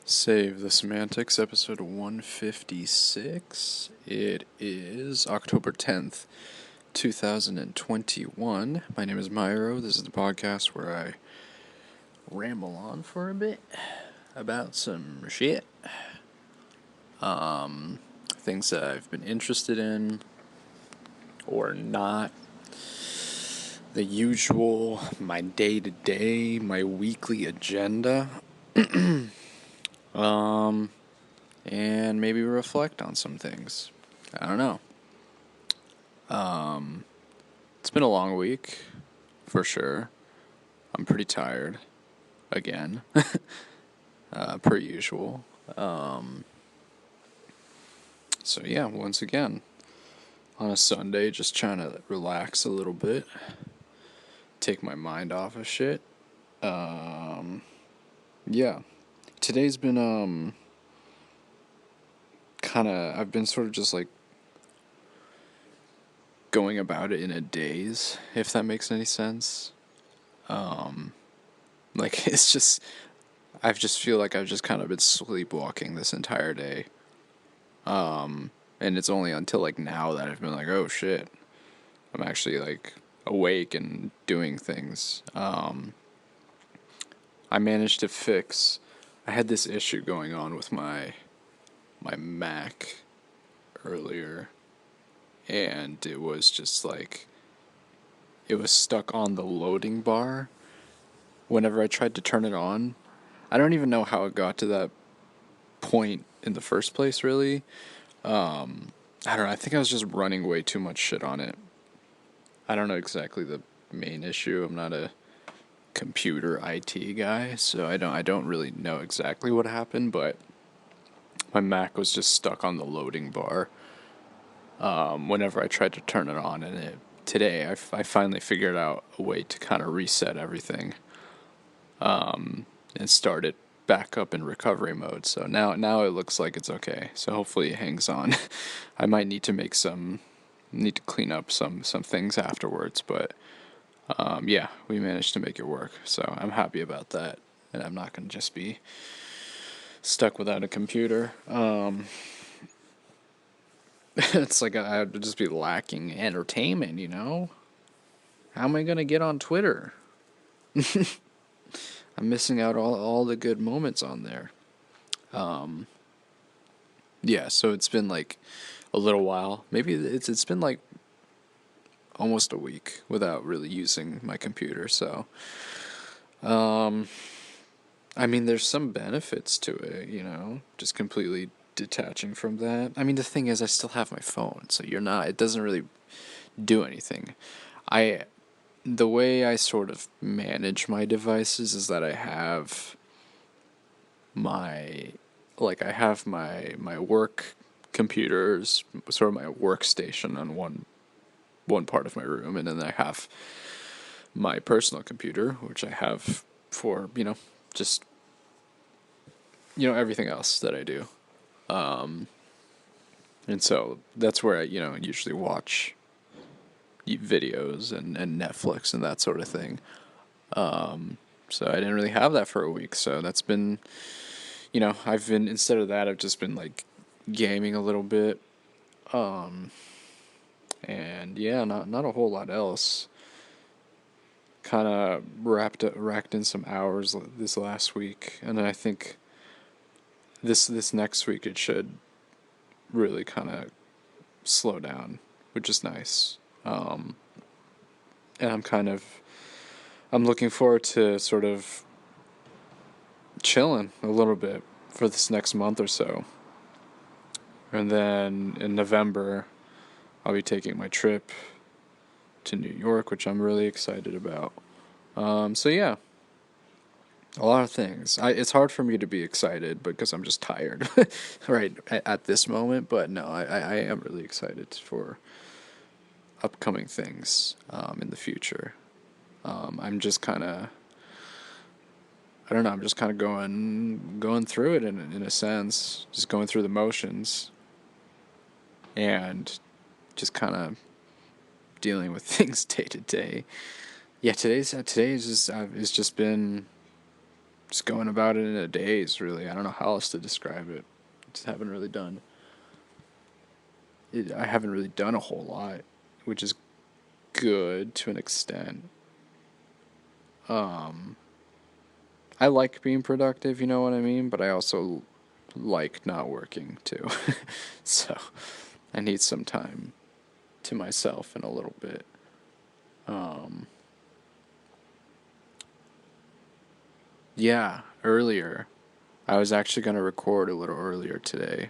Save the Semantics, episode 156. It is October 10th, 2021. My name is Myro. This is the podcast where I ramble on for a bit about some shit. Things that I've been interested in or not. The usual, my day-to-day, my weekly agenda. And maybe reflect on some things. I don't know. It's been a long week, for sure. I'm pretty tired, again, per usual. So yeah, once again, on a Sunday, just trying to relax a little bit, take my mind off of shit. Yeah, today's been I've been sort of just like going about it in a daze, if that makes any sense. It's just, I just feel like I've just kind of been sleepwalking this entire day. And it's only until like now that I've been like, oh shit, I'm actually like awake and doing things. I managed to fix, I had this issue going on with my Mac earlier, and it was just like, it was stuck on the loading bar whenever I tried to turn it on. I don't even know how it got to that point in the first place, really. I don't know, I think I was just running way too much shit on it. I don't know exactly the main issue. I'm not a computer IT guy, so I don't really know exactly what happened, but my Mac was just stuck on the loading bar whenever I tried to turn it on, and today I finally figured out a way to kind of reset everything and start it back up in recovery mode. So now it looks like it's okay. So hopefully it hangs on. I might need to clean up some things afterwards, but yeah, we managed to make it work. So I'm happy about that, and I'm not going to just be stuck without a computer. It's like I would just be lacking entertainment, you know? How am I going to get on Twitter? I'm missing out all the good moments on there. Yeah, so it's been like a little while. Maybe it's been like almost a week without really using my computer. So, I mean, there's some benefits to it, you know, just completely detaching from that. I mean, the thing is, I still have my phone, so it doesn't really do anything. The way I sort of manage my devices is that I have my my work computers, sort of my workstation on one part of my room, and then I have my personal computer, which I have for, just, everything else that I do. And so that's where I, usually watch videos and Netflix and that sort of thing. So I didn't really have that for a week, so that's been, instead of that, I've just been like gaming a little bit. And yeah, not a whole lot else. Kind of racked in some hours this last week, and then I think this next week it should really kind of slow down, which is nice. And I'm looking forward to sort of chilling a little bit for this next month or so. And then in November, I'll be taking my trip to New York, which I'm really excited about. So yeah, a lot of things. It's hard for me to be excited because I'm just tired right at this moment. But no, I am really excited for upcoming things in the future. I'm just kind of, I don't know, I'm just kind of going through it in a sense, just going through the motions, and just kind of dealing with things day to day. Yeah, today is just it's just been just going about it in a daze, really. I don't know how else to describe it. I haven't really done a whole lot, which is good to an extent. I like being productive, you know what I mean? But I also like not working too. So I need some time to myself in a little bit. Yeah, earlier. I was actually going to record a little earlier today.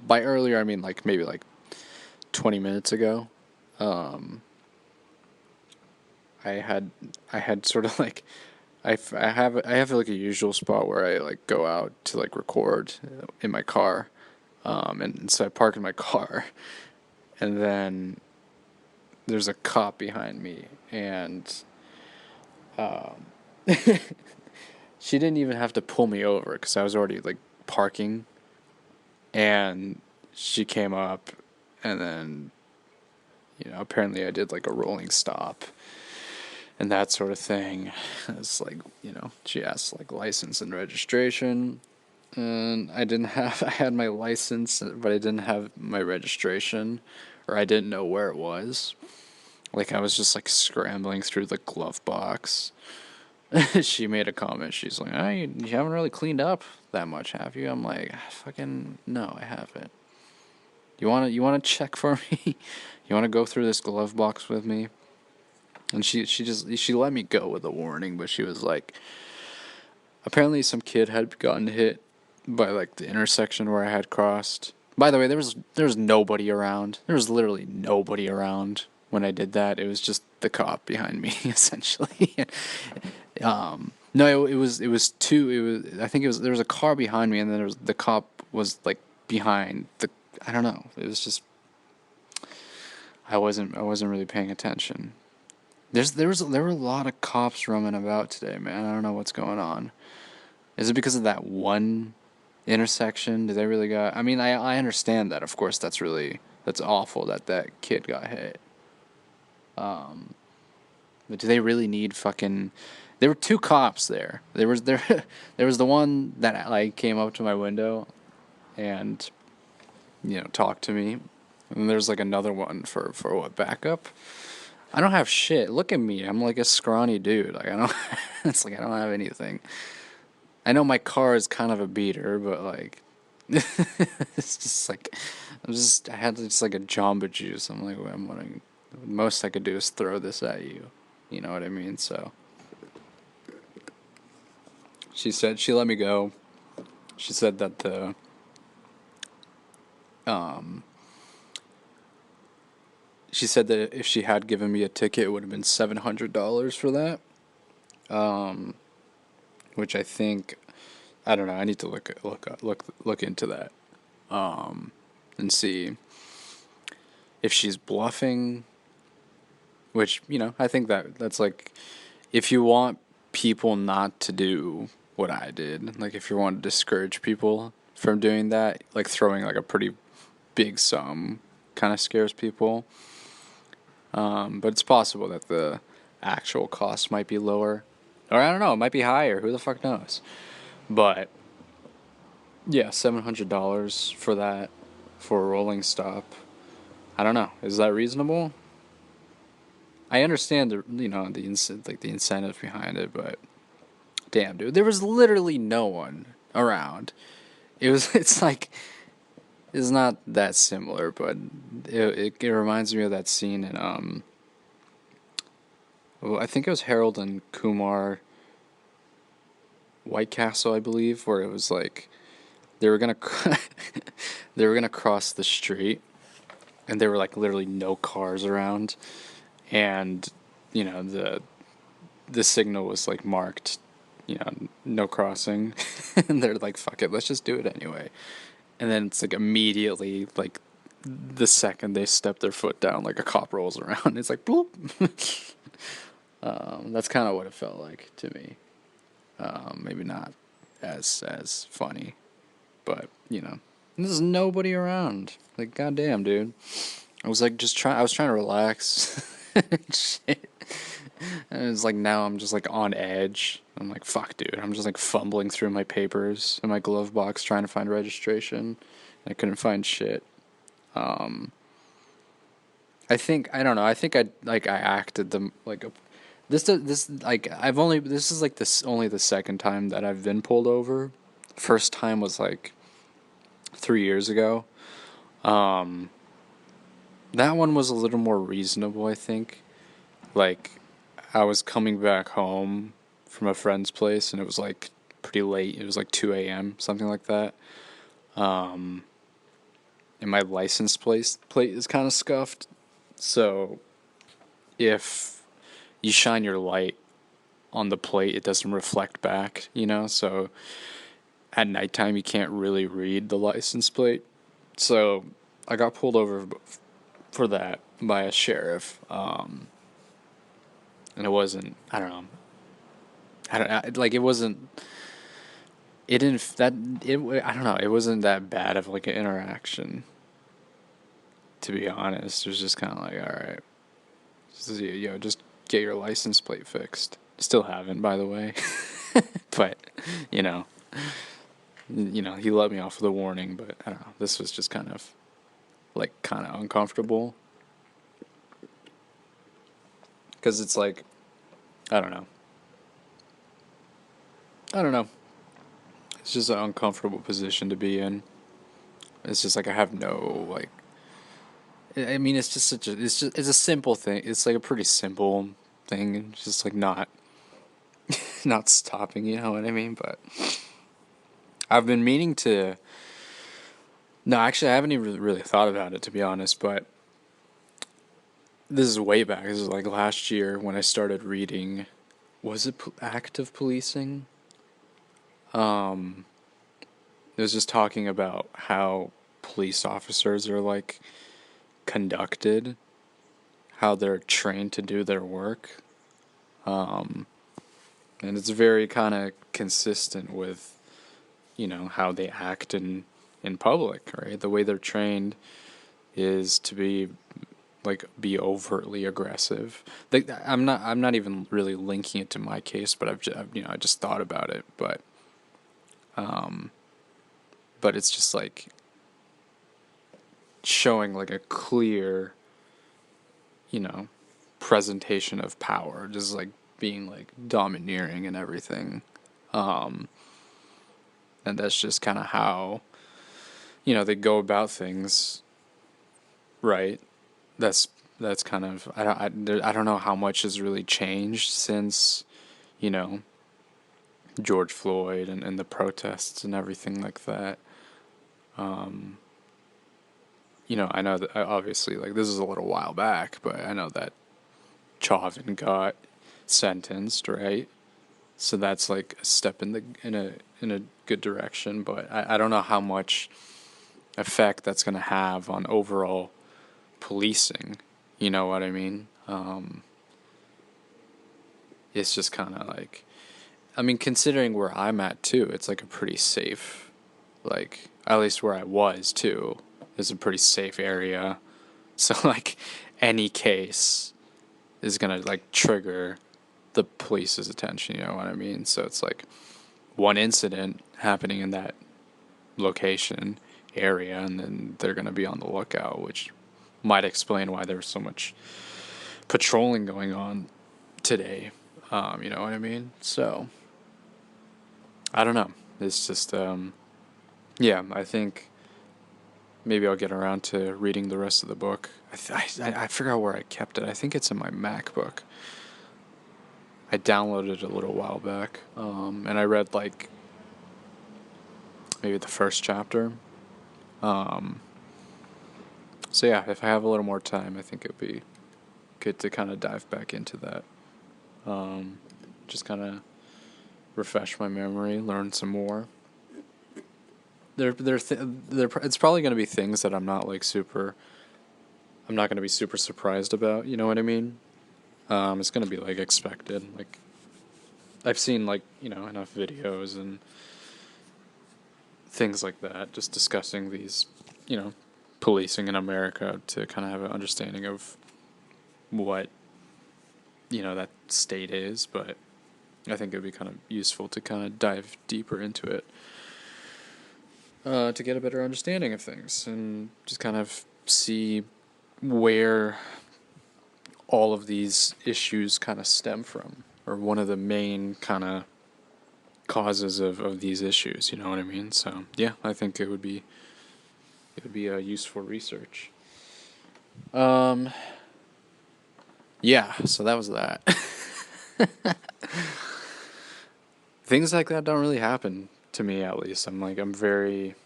By earlier, I mean like maybe like 20 minutes ago. Um, I had I had sort of like I have like a usual spot where I like go out to like record in my car, and so I park in my car, and then there's a cop behind me, and she didn't even have to pull me over because I was already like parking, and she came up, and then apparently I did like a rolling stop and that sort of thing. It's like, she asked like license and registration. And I had my license, but I didn't have my registration, or I didn't know where it was. Like, I was just like scrambling through the glove box. She made a comment. She's like, oh, you haven't really cleaned up that much, have you? I'm like, fucking, no, I haven't. You wanna check for me? You wanna go through this glove box with me? And she let me go with a warning, but she was like, apparently some kid had gotten hit by like the intersection where I had crossed. By the way, there was nobody around. There was literally nobody around when I did that. It was just the cop behind me, essentially. No, it was two. It was, I think, there was a car behind me, and then the cop was like behind the. I don't know. It was just I wasn't really paying attention. There were a lot of cops roaming about today, man. I don't know what's going on. Is it because of that one intersection? Do they really got? I mean, I understand that. Of course, that's awful that kid got hit. But do they really need fucking? There were two cops there. There was the one that like came up to my window, and talked to me, and there's like another one for what, backup. I don't have shit. Look at me. I'm like a scrawny dude. Like I don't. It's like I don't have anything. I know my car is kind of a beater, but like, it's just like, I had just like a Jamba Juice. I'm like, the most I could do is throw this at you. You know what I mean? So, she let me go. She said that um, she said that if she had given me a ticket, it would have been $700 for that. Which I think, I don't know. I need to look into that, and see if she's bluffing. Which I think that's like, if you want people not to do what I did, like if you want to discourage people from doing that, like throwing like a pretty big sum kind of scares people. But it's possible that the actual cost might be lower, or I don't know, it might be higher. Who the fuck knows? But yeah, $700 for that, for a rolling stop. I don't know. Is that reasonable? I understand the incentive behind it, but damn, dude, there was literally no one around. It's like, it's not that similar, but it reminds me of that scene in well, I think it was Harold and Kumar White Castle, I believe, where it was like they were gonna they were gonna cross the street, and there were like literally no cars around, and the signal was like marked, no crossing, and they're like, fuck it, let's just do it anyway. And then it's like immediately, like the second they step their foot down, like a cop rolls around. It's like bloop. That's kind of what it felt like to me. Maybe not as funny, but there's nobody around. Like, goddamn, dude. I was like I was trying to relax. Shit. And it's like now I'm just like on edge. I'm like, fuck, dude. I'm just like fumbling through my papers in my glove box trying to find registration. I couldn't find shit. Um, I don't know. I think I acted the like a, this like I've only this is like this only the second time that I've been pulled over. First time was like 3 years ago. Um, that one was a little more reasonable, I think. Like I was coming back home from a friend's place and it was like pretty late. It was like 2 a.m., something like that. Um, and my license plate is kind of scuffed. So if you shine your light on the plate, it doesn't reflect back, you know? So at nighttime, you can't really read the license plate. So I got pulled over for that by a sheriff. And it wasn't, I don't know. Like, it wasn't, it didn't, that, it, I don't know, it wasn't that bad of like an interaction, to be honest. It was just kind of like, all right, just get your license plate fixed. Still haven't, by the way. But, you know, he let me off with a warning, but I don't know. This was just kind of uncomfortable because it's like, I don't know. I don't know. It's just an uncomfortable position to be in. It's just like I have no like. I mean, it's just it's a simple thing. It's like a pretty simple thing. It's just like not stopping. You know what I mean? But I've been meaning to. No, actually, I haven't even really thought about it, to be honest. But this is way back. This is like last year when I started reading. Was it active policing? It was just talking about how police officers are like conducted, how they're trained to do their work. And it's very kind of consistent with, how they act in public, right? The way they're trained is to be overtly aggressive. Like, I'm not even really linking it to my case, but I just thought about it, but it's just like showing like a clear, you know, presentation of power, just like being like domineering and everything. Um, and that's just kind of how, they go about things, right? That's that's kind of I don't know how much has really changed since, you know, George Floyd and the protests and everything like that. Um, I know that obviously like this is a little while back, but I know that Chauvin got sentenced, right? So that's like a step in a good direction, but I don't know how much effect that's going to have on overall policing. You know what I mean? It's just kind of like, I mean, considering where I'm at too, it's like a pretty safe, like at least where I was too, is a pretty safe area. So like any case is gonna like trigger the police's attention. You know what I mean? So it's like one incident happening in that location area, and then they're gonna be on the lookout, which might explain why there's so much patrolling going on today. You know what I mean? So I don't know. It's just yeah. I think maybe I'll get around to reading the rest of the book. I forgot where I kept it. I think it's in my MacBook. I downloaded it a little while back, and I read like maybe the first chapter. Um, so yeah, if I have a little more time, I think it'd be good to kind of dive back into that. Um, just kind of refresh my memory, learn some more. It's probably going to be things that I'm not like super. I'm not going to be super surprised about. You know what I mean? It's going to be like expected. Like I've seen like enough videos and things like that, just discussing these, policing in America to kind of have an understanding of what that state is, but I think it would be kind of useful to kind of dive deeper into it, to get a better understanding of things and just kind of see where all of these issues kind of stem from, or one of the main kind of causes of these issues. You know what I mean? So yeah, I think it would be a useful research. Um, yeah. So that was that. Things like that don't really happen to me, at least. I'm very,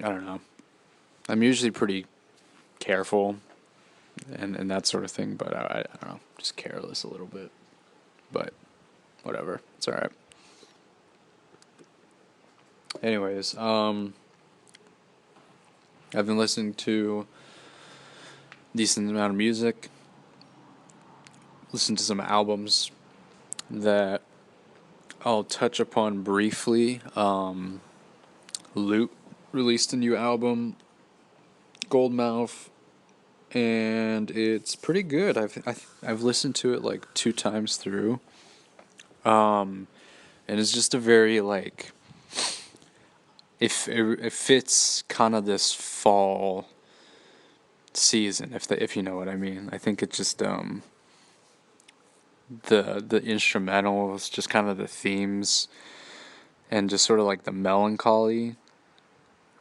I don't know. I'm usually pretty careful and that sort of thing, but I don't know, just careless a little bit. But whatever, it's all right. Anyways, I've been listening to a decent amount of music. Listened to some albums that I'll touch upon briefly. Loot released a new album, Goldmouth, and it's pretty good. I've listened to it like 2 times through. And it's just a very like, if it fits kind of this fall season, if you know what I mean. I think it just the instrumentals, just kind of the themes, and just sort of like the melancholy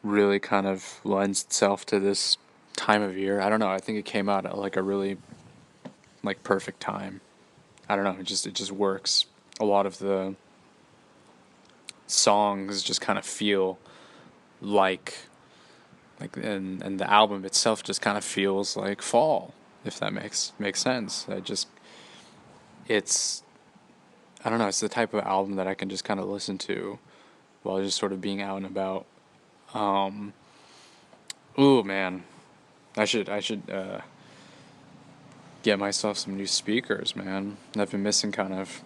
really kind of lends itself to this time of year. I don't know. I think it came out at like a really like perfect time. I don't know. It just works. A lot of the songs just kind of feel like and the album itself just kind of feels like fall, if that makes sense. It's I don't know. It's the type of album that I can just kind of listen to while just sort of being out and about. Um, Ooh man, I should get myself some new speakers, man. I've been missing kind of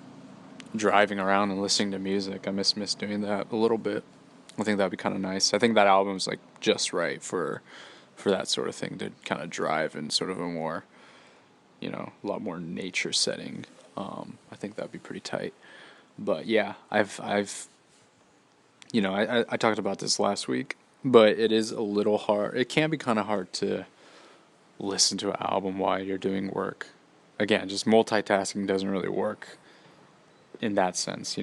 driving around and listening to music. I miss doing that a little bit. I think that'd be kind of nice. I think that album's like just right for that sort of thing, to kind of drive in sort of a more, a lot more nature setting. I think that'd be pretty tight. But yeah, I talked about this last week, but it is a little hard. It can be kind of hard to listen to an album while you're doing work. Again, just multitasking doesn't really work in that sense.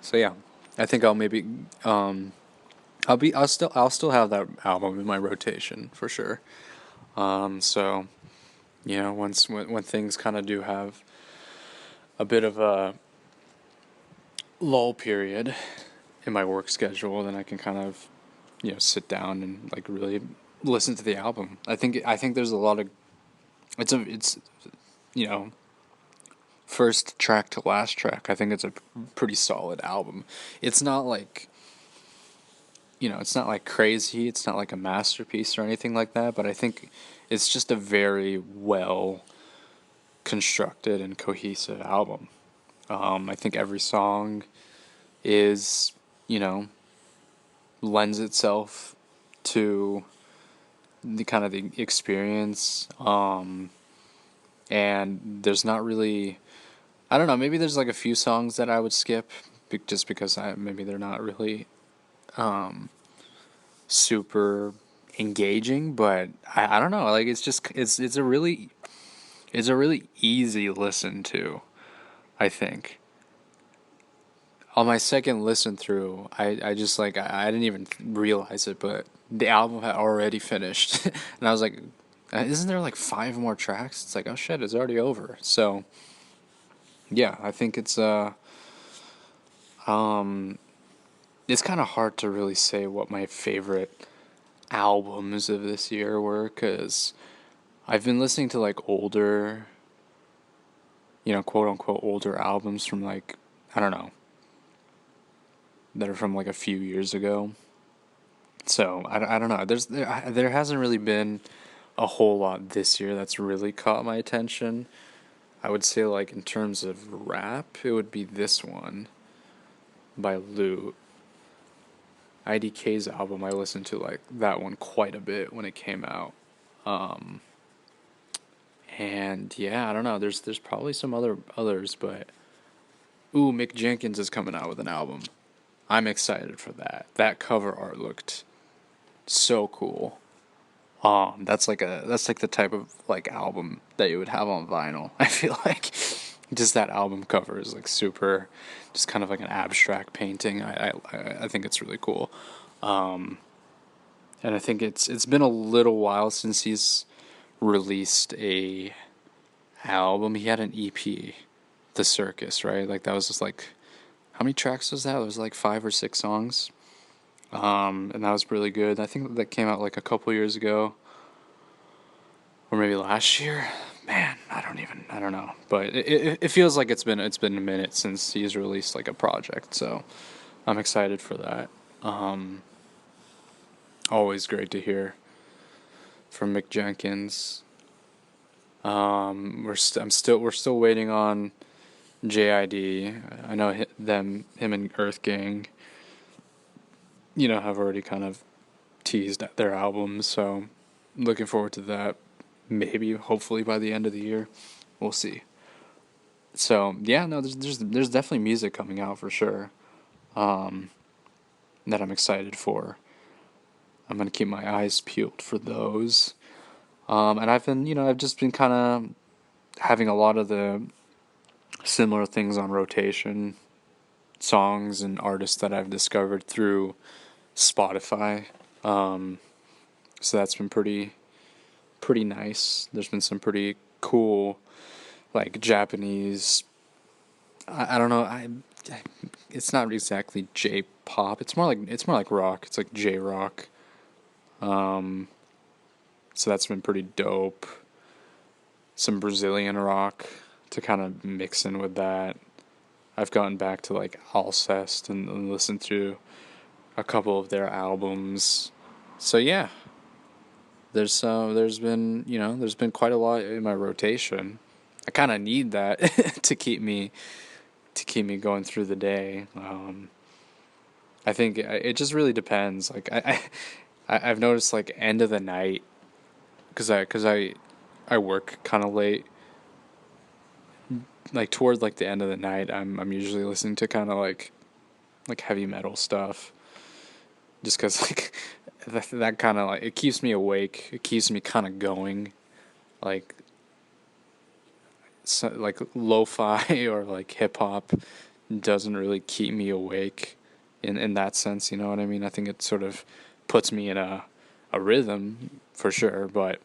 So yeah, I think I'll maybe I'll still have that album in my rotation for sure. So once when things kind of do have a bit of a lull period in my work schedule, then I can kind of sit down and like really listen to the album. I think there's a lot of it's you know first track to last track. I think it's a pretty solid album. It's not like it's not like crazy. It's not like a masterpiece or anything like that. But I think it's just a very well constructed and cohesive album. I think every song is, lends itself to the kind of the experience. And there's not really, I don't know, maybe there's like a few songs that I would skip just because maybe they're not really super engaging, but I don't know, like it's a really easy listen to, I think. On my second listen through, I just like I didn't even realize it, but the album had already finished, and I was like, "Isn't there like 5 more tracks?" It's like, "Oh shit, it's already over." So yeah, I think um it's kind of hard to really say what my favorite albums of this year were, because I've been listening to like older, quote unquote older albums from like, I don't know, that are from like a few years ago. So I don't know. There hasn't really been a whole lot this year that's really caught my attention. I would say like in terms of rap, it would be this one by Lou. IDK's album, I listened to like that one quite a bit when it came out. And yeah, I don't know. There's probably some others, but ooh, Mick Jenkins is coming out with an album. I'm excited for that. That cover art looked so cool. That's like the type of like album that you would have on vinyl. I feel like just that album cover is like super, just kind of like an abstract painting. I think it's really cool. And I think it's been a little while since he's released a album. He had an EP, The Circus, right? Like that was just like how many tracks was that? It was like 5 or 6 songs. And that was really good. I think that came out like a couple years ago, or maybe last year. Man, I don't know. But it feels like it's been a minute since he's released like a project. So I'm excited for that. Always great to hear from Mick Jenkins. We're still waiting on JID. I know him and Earth Gang, have already kind of teased their albums, so looking forward to that. Maybe, hopefully by the end of the year, we'll see. So yeah, no, there's definitely music coming out for sure. That I'm excited for. I'm gonna keep my eyes peeled for those. And I've just been kind of having a lot of the similar things on rotation, songs and artists that I've discovered through Spotify. So that's been pretty nice. There's been some pretty cool like Japanese. I don't know. It's not exactly J-pop. It's more like rock. It's like J-rock. So that's been pretty dope. Some Brazilian rock to kind of mix in with that. I've gotten back to like Alcest and listened to a couple of their albums. So yeah, there's been quite a lot in my rotation. I kind of need that to keep me going through the day. I think it just really depends. Like I've noticed like end of the night because I work kind of late. Like toward like the end of the night, I'm usually listening to kind of like heavy metal stuff. Just because like that kind of like it keeps me awake. It keeps me kind of going. Like so, like lo-fi or like hip hop doesn't really keep me awake in that sense, you know what I mean? I think it sort of puts me in a rhythm for sure, but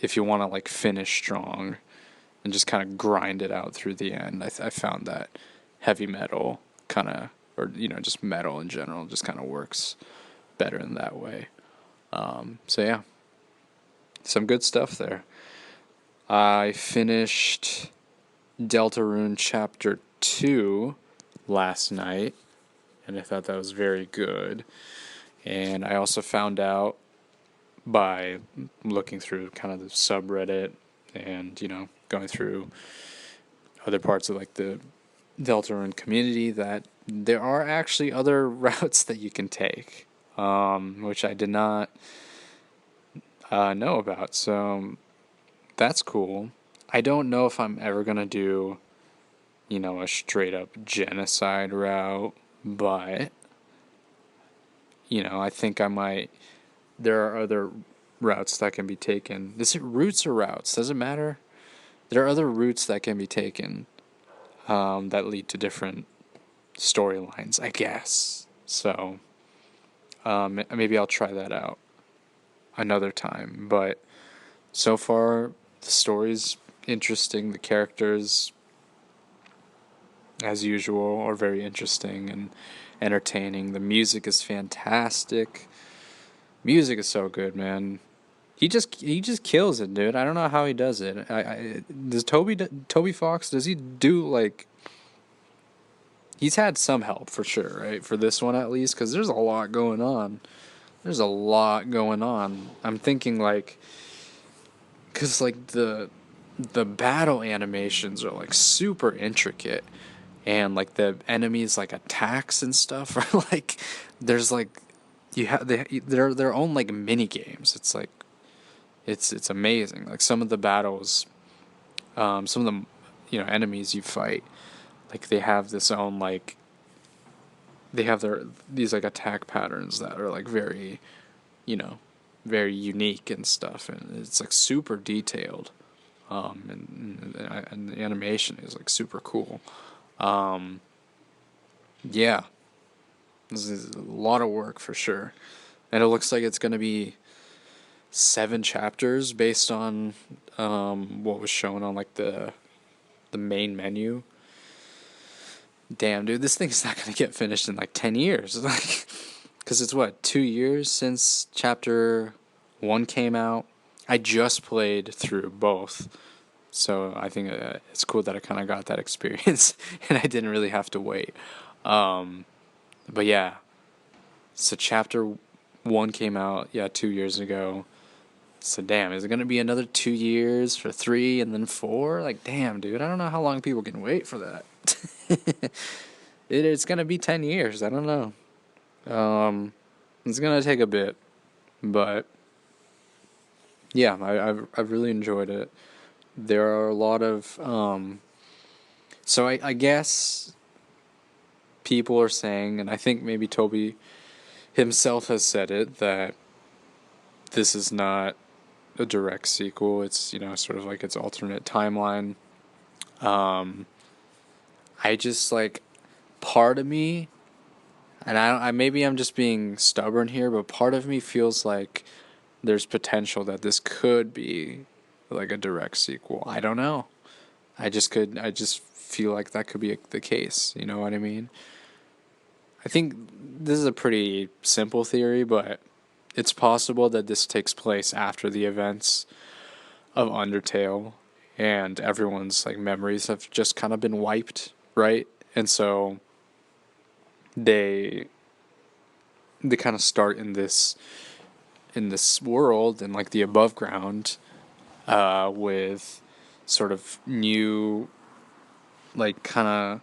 if you want to like finish strong and just kind of grind it out through the end, I found that heavy metal kind of, or just metal in general just kind of works better in that way. So yeah, some good stuff there. I finished Deltarune Chapter 2 last night, and I thought that was very good. And I also found out by looking through kind of the subreddit and, going through other parts of like the Deltarune community that there are actually other routes that you can take, which I did not know about. So that's cool. I don't know if I'm ever going to do, a straight up genocide route, but, I think I might. There are other routes that can be taken. Is it routes or routes? Does it matter? There are other routes that can be taken that lead to different storylines, I guess. So maybe I'll try that out another time. But so far, the story's interesting. The characters, as usual, are very interesting and entertaining. The music is fantastic. Music is so good, man. He just kills it, dude. I don't know how he does it. Does Toby Fox, does he do like he's had some help for sure, right? For this one at least, cuz there's a lot going on. There's a lot going on. I'm thinking like cuz like the battle animations are like super intricate, and like the enemies like attacks and stuff are there's like you have their own like mini games. it's amazing. Like some of the battles, some of the enemies you fight, like they have this own like they have these like attack patterns that are like very you know very unique and stuff, and it's like super detailed. And the animation is like super cool. Yeah, this is a lot of work for sure, and it looks like it's gonna be 7 chapters based on what was shown on like the main menu. Damn, dude, this thing's not gonna get finished in like 10 years, like, because it's what 2 years since chapter 1 came out. I just played through both, so I think it's cool that I kind of got that experience, and I didn't really have to wait. But yeah, so chapter 1 came out 2 years ago. So damn, is it gonna be another 2 years for 3 and then 4? Like damn, dude, I don't know how long people can wait for that. It's gonna be 10 years. I don't know. It's gonna take a bit, but yeah, I've really enjoyed it. There are a lot of so I guess people are saying, and I think maybe Toby himself has said it, that this is not a direct sequel. It's sort of like its alternate timeline. I just like part of me, and I maybe I'm just being stubborn here, but part of me feels like there's potential that this could be like a direct sequel. I don't know. I just feel like that could be the case. You know what I mean? I think this is a pretty simple theory, but it's possible that this takes place after the events of Undertale, and everyone's like memories have just kind of been wiped, right? And so they kind of start in this world and like the above ground, with sort of new, like kind of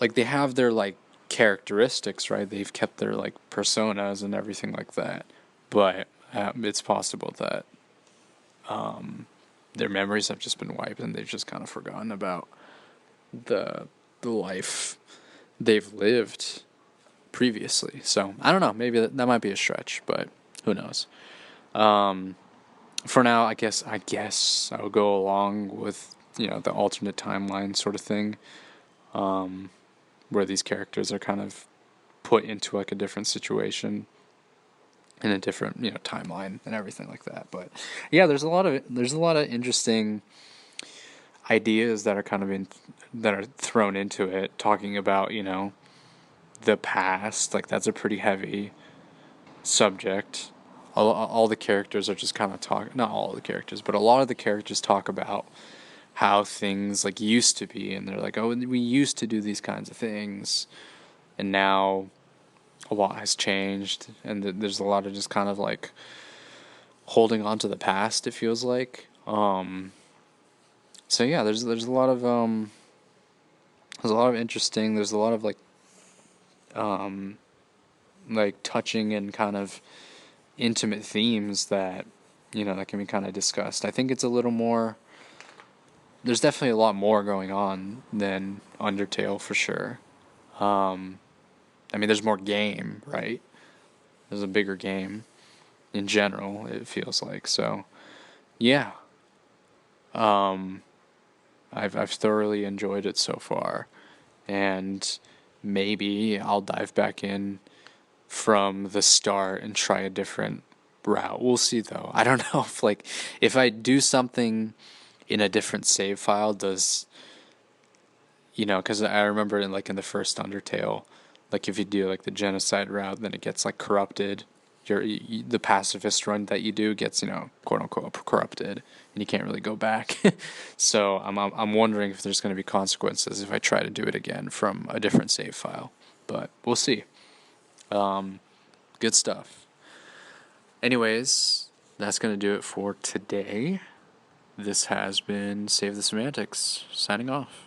like they have their like characteristics, right? They've kept their like personas and everything like that, but it's possible that their memories have just been wiped and they've just kind of forgotten about the life they've lived previously. So I don't know. Maybe that might be a stretch, but who knows? For now, I guess I'll go along with the alternate timeline sort of thing, where these characters are kind of put into like a different situation in a different timeline and everything like that. But yeah, there's a lot of interesting ideas that are that are thrown into it, talking about the past. Like that's a pretty heavy subject. All the characters are just kind of not all the characters, but a lot of the characters talk about how things like used to be, and they're like, oh, we used to do these kinds of things, and now a lot has changed, and there's a lot of just kind of like holding on to the past, it feels like. So yeah, there's a lot of interesting, there's a lot of like touching and kind of intimate themes that that can be kind of discussed. I think it's a little more, there's definitely a lot more going on than Undertale for sure. I mean, there's more game, right? There's a bigger game in general, it feels like. So yeah, I've thoroughly enjoyed it so far, and maybe I'll dive back in from the start and try a different route. We'll see though. I don't know if I do something in a different save file, does because I remember in the first Undertale, like if you do like the genocide route, then it gets like corrupted. The pacifist run that you do gets quote unquote corrupted, and you can't really go back. So I'm wondering if there's going to be consequences if I try to do it again from a different save file, but we'll see. Good stuff. Anyways, that's going to do it for today. This has been Save the Semantics, signing off.